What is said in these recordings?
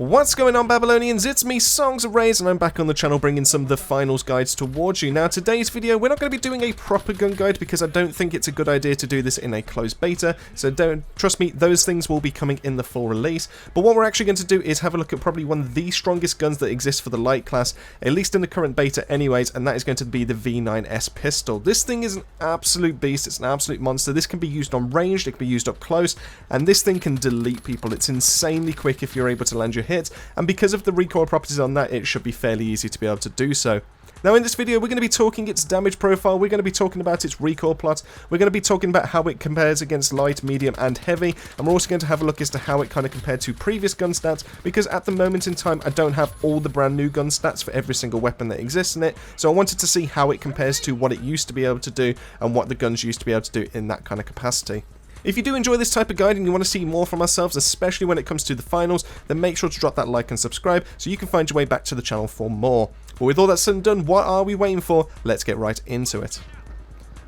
What's going on, Babylonians? It's me, Songs of Rays, and I'm back on the channel bringing some of the finals guides towards you. Now, today's video, we're not going to be doing a proper gun guide because I don't think it's a good idea to do this in a closed beta, so trust me, those things will be coming in the full release. But what we're actually going to do is have a look at probably one of the strongest guns that exists for the light class, at least in the current beta anyways, and that is going to be the V9S pistol. This thing is an absolute beast, it's an absolute monster. This can be used on ranged, it can be used up close, and this thing can delete people. It's insanely quick if you're able to land your hits, and because of the recoil properties on that, it should be fairly easy to be able to do so. Now in this video we're going to be talking its damage profile, we're going to be talking about its recoil plot, we're going to be talking about how it compares against light, medium and heavy, and we're also going to have a look as to how it kind of compared to previous gun stats, because at the moment in time I don't have all the brand new gun stats for every single weapon that exists in it, so I wanted to see how it compares to what it used to be able to do and what the guns used to be able to do in that kind of capacity. If you do enjoy this type of guide and you want to see more from ourselves, especially when it comes to the finals, then make sure to drop that like and subscribe so you can find your way back to the channel for more. But with all that said and done, what are we waiting for? Let's get right into it.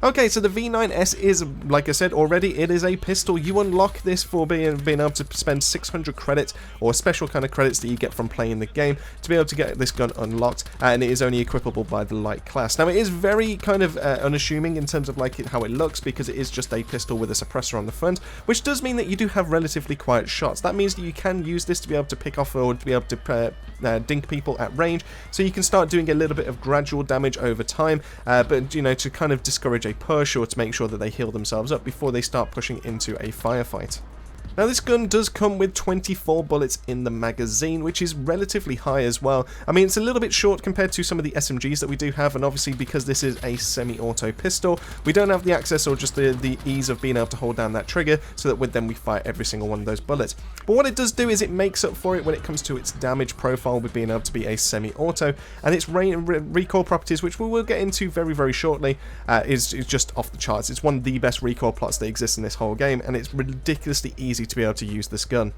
Okay, so the V9S is, like I said already, it is a pistol. You unlock this for being able to spend 600 credits, or special kind of credits that you get from playing the game, to be able to get this gun unlocked, and it is only equipable by the light class. Now, it is very kind of unassuming in terms of like how it looks, because it is just a pistol with a suppressor on the front, which does mean that you do have relatively quiet shots. That means that you can use this to be able to pick off or to be able to dink people at range, so you can start doing a little bit of gradual damage over time, but you know, to kind of discourage a push or to make sure that they heal themselves up before they start pushing into a firefight. Now this gun does come with 24 bullets in the magazine, which is relatively high as well. I mean, it's a little bit short compared to some of the SMGs that we do have, and obviously because this is a semi-auto pistol, we don't have the access or just the ease of being able to hold down that trigger so that with them we fire every single one of those bullets. But what it does do is it makes up for it when it comes to its damage profile with being able to be a semi-auto, and its recoil properties, which we will get into very, very shortly, is just off the charts. It's one of the best recoil plots that exists in this whole game, and it's ridiculously easy to be able to use this gun.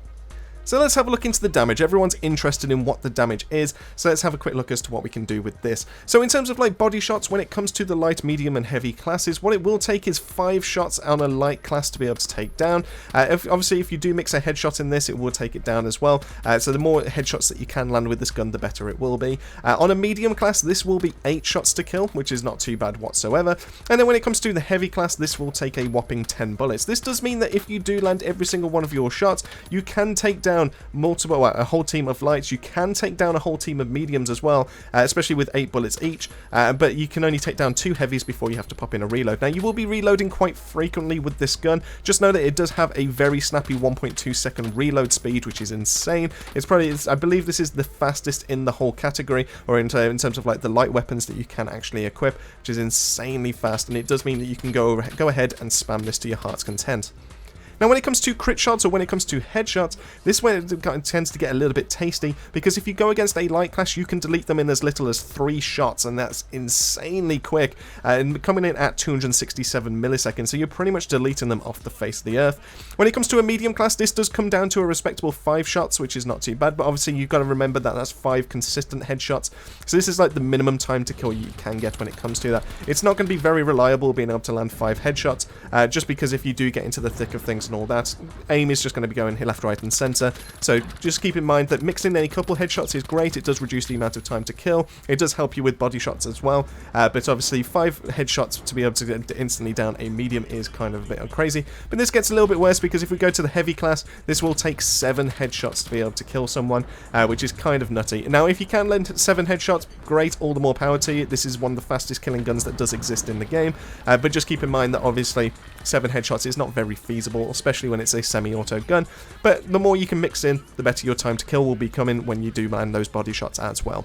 So let's have a look into the damage. Everyone's interested in what the damage is, so let's have a quick look as to what we can do with this. So in terms of like body shots, when it comes to the light, medium and heavy classes, what it will take is 5 shots on a light class to be able to take down. Obviously if you do mix a headshot in this, it will take it down as well, so the more headshots that you can land with this gun, the better it will be. On a medium class, this will be 8 shots to kill, which is not too bad whatsoever, and then when it comes to the heavy class, this will take a whopping 10 bullets. This does mean that if you do land every single one of your shots, you can take down a whole team of lights. You can take down a whole team of mediums as well, especially with 8 bullets each, but you can only take down 2 heavies before you have to pop in a reload. Now you will be reloading quite frequently with this gun. Just know that it does have a very snappy 1.2 second reload speed, which is insane. I believe this is the fastest in the whole category, or in terms of like the light weapons that you can actually equip, which is insanely fast, and it does mean that you can go ahead and spam this to your heart's content. Now when it comes to crit shots or when it comes to headshots, this way it tends to get a little bit tasty, because if you go against a light class, you can delete them in as little as 3 shots, and that's insanely quick, and coming in at 267 milliseconds, so you're pretty much deleting them off the face of the earth. When it comes to a medium class, this does come down to a respectable 5 shots, which is not too bad, but obviously you've got to remember that that's 5 consistent headshots, so this is like the minimum time to kill you can get when it comes to that. It's not going to be very reliable being able to land 5 headshots, just because if you do get into the thick of things and all that, aim is just going to be going left, right and center, so just keep in mind that mixing a couple headshots is great. It does reduce the amount of time to kill, it does help you with body shots as well, but obviously 5 headshots to be able to get instantly down a medium is kind of a bit crazy. But this gets a little bit worse, because if we go to the heavy class, this will take 7 headshots to be able to kill someone, which is kind of nutty. Now if you can land 7 headshots, great, all the more power to you. This is one of the fastest killing guns that does exist in the game, but just keep in mind that obviously 7 headshots is not very feasible, especially when it's a semi-auto gun, but the more you can mix in, the better your time to kill will be coming when you do land those body shots as well.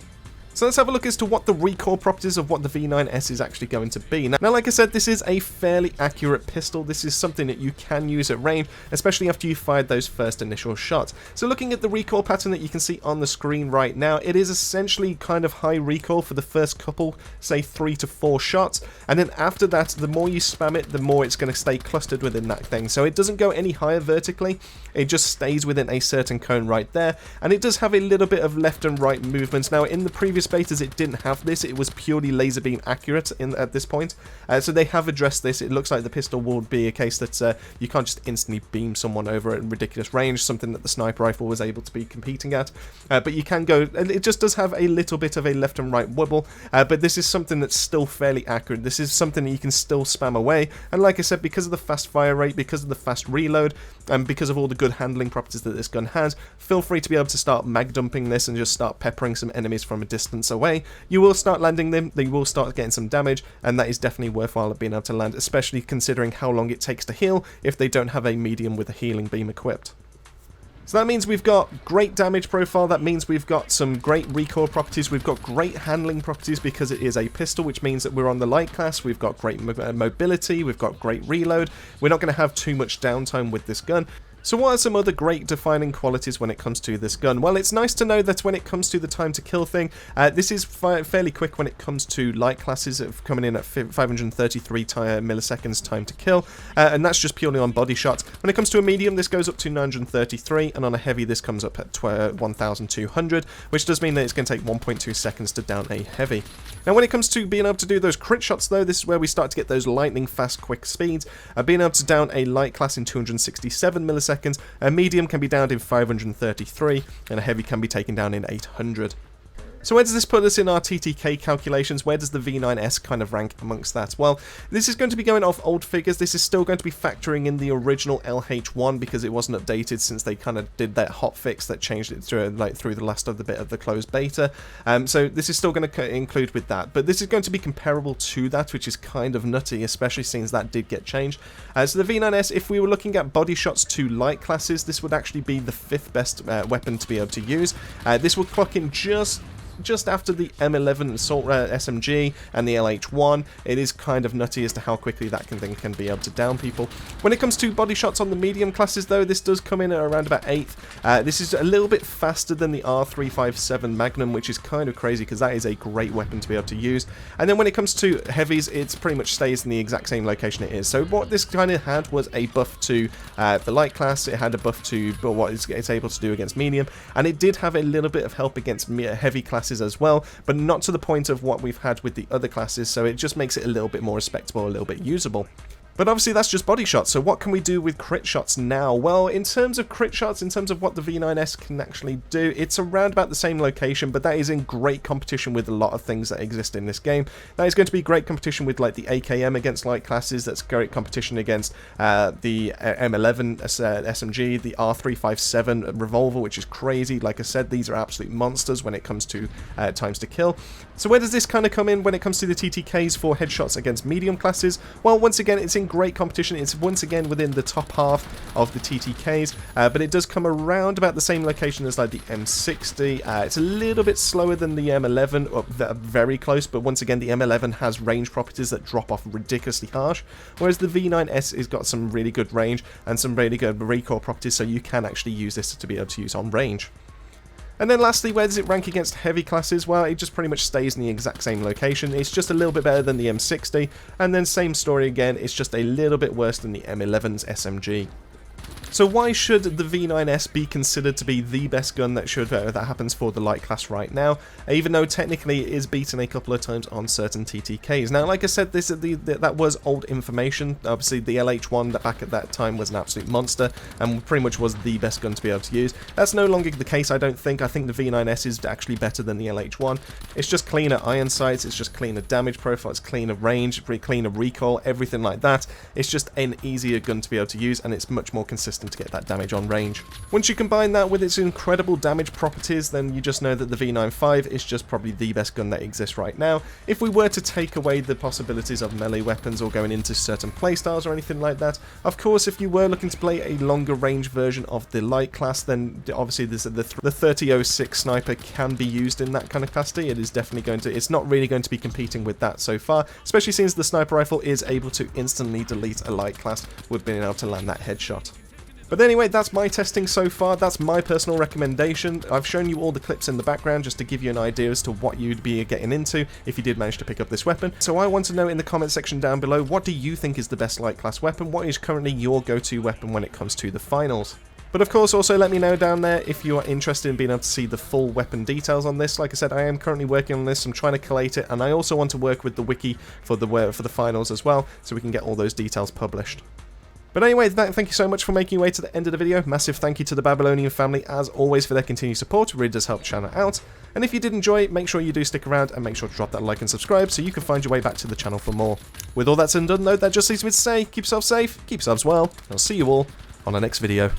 So let's have a look as to what the recoil properties of what the V9S is actually going to be. Now, like I said, this is a fairly accurate pistol. This is something that you can use at range, especially after you fired those first initial shots. So looking at the recoil pattern that you can see on the screen right now, it is essentially kind of high recoil for the first couple, say 3 to 4 shots, and then after that, the more you spam it, the more it's going to stay clustered within that thing. So it doesn't go any higher vertically, it just stays within a certain cone right there, and it does have a little bit of left and right movements. Now, in the previous closed betas it didn't have this, it was purely laser beam accurate at this point. So they have addressed this. It looks like the pistol will be a case that you can't just instantly beam someone over at ridiculous range, something that the sniper rifle was able to be competing at. But you can go, it just does have a little bit of a left and right wobble, but this is something that's still fairly accurate. This is something that you can still spam away, and like I said, because of the fast fire rate, because of the fast reload, and because of all the good handling properties that this gun has, feel free to be able to start mag dumping this and just start peppering some enemies from a distance away. You will start landing them, they will start getting some damage, and that is definitely worthwhile being able to land, especially considering how long it takes to heal if they don't have a medium with a healing beam equipped. So that means we've got great damage profile, that means we've got some great recoil properties, we've got great handling properties because it is a pistol, which means that we're on the light class, we've got great mobility, we've got great reload, we're not going to have too much downtime with this gun. So what are some other great defining qualities when it comes to this gun? Well, it's nice to know that when it comes to the time to kill thing, this is fairly quick when it comes to light classes, of coming in at 533 milliseconds time to kill, and that's just purely on body shots. When it comes to a medium, this goes up to 933, and on a heavy, this comes up at 1200, which does mean that it's going to take 1.2 seconds to down a heavy. Now, when it comes to being able to do those crit shots, though, this is where we start to get those lightning fast, quick speeds. Being able to down a light class in 267 milliseconds, a medium can be downed in 533, and a heavy can be taken down in 800. So where does this put us in our TTK calculations? Where does the V9S kind of rank amongst that? Well, this is going to be going off old figures. This is still going to be factoring in the original LH1 because it wasn't updated since they kind of did that hot fix that changed it through the last of the bit of the closed beta. So this is still going to include with that, but this is going to be comparable to that, which is kind of nutty, especially since that did get changed. So the V9S, if we were looking at body shots to light classes, this would actually be the 5th best weapon to be able to use. This will clock in just after the M11 Assault SMG and the LH1. It is kind of nutty as to how quickly that thing can be able to down people. When it comes to body shots on the medium classes, though, this does come in at around about 8th. This is a little bit faster than the R357 Magnum, which is kind of crazy because that is a great weapon to be able to use. And then when it comes to heavies, it pretty much stays in the exact same location it is. So what this kind of had was a buff to the light class, it had a buff to what it's able to do against medium, and it did have a little bit of help against heavy classes as well, but not to the point of what we've had with the other classes, so it just makes it a little bit more respectable, a little bit usable. But obviously that's just body shots, so what can we do with crit shots now? Well, in terms of crit shots, in terms of what the V9S can actually do, it's around about the same location, but that is in great competition with a lot of things that exist in this game. That is going to be great competition with like the AKM against light classes, that's great competition against the M11 SMG, the R357 revolver, which is crazy. Like I said, these are absolute monsters when it comes to times to kill. So where does this kind of come in when it comes to the TTKs for headshots against medium classes? Well, once again, it's in great competition. It's once again within the top half of the TTKs, but it does come around about the same location as like the M60. It's a little bit slower than the M11, or very close, but once again the M11 has range properties that drop off ridiculously harsh, whereas the V9S has got some really good range and some really good recoil properties, so you can actually use this to be able to use on range. And then lastly, where does it rank against heavy classes? Well, it just pretty much stays in the exact same location. It's just a little bit better than the M60, and then same story again, it's just a little bit worse than the M11's SMG. So why should the V9S be considered to be the best gun that happens for the light class right now, even though technically it is beaten a couple of times on certain TTKs? Now, like I said, that was old information. Obviously, the LH1 back at that time was an absolute monster and pretty much was the best gun to be able to use. That's no longer the case, I don't think. I think the V9S is actually better than the LH1. It's just cleaner iron sights, it's just cleaner damage profile, it's cleaner range, cleaner recoil, everything like that. It's just an easier gun to be able to use, and it's much more consistent to get that damage on range. Once you combine that with its incredible damage properties, then you just know that the V95 is just probably the best gun that exists right now. If we were to take away the possibilities of melee weapons or going into certain playstyles or anything like that, of course, if you were looking to play a longer range version of the light class, then obviously the 3006 sniper can be used in that kind of capacity. It is definitely going to, it's not really going to be competing with that so far, especially since the sniper rifle is able to instantly delete a light class with being able to land that headshot. But anyway, that's my testing so far, that's my personal recommendation. I've shown you all the clips in the background just to give you an idea as to what you'd be getting into if you did manage to pick up this weapon. So I want to know in the comment section down below, what do you think is the best light class weapon? What is currently your go-to weapon when it comes to the finals? But of course, also let me know down there if you are interested in being able to see the full weapon details on this. Like I said, I am currently working on this. I'm trying to collate it, and I also want to work with the wiki for the finals as well, so we can get all those details published. But anyway, thank you so much for making your way to the end of the video. Massive thank you to the Babylonian family, as always, for their continued support. It really does help the channel out. And if you did enjoy it, make sure you do stick around and make sure to drop that like and subscribe so you can find your way back to the channel for more. With all that said and done, though, that just leaves me to say, keep yourself safe, keep yourselves well, and I'll see you all on the next video.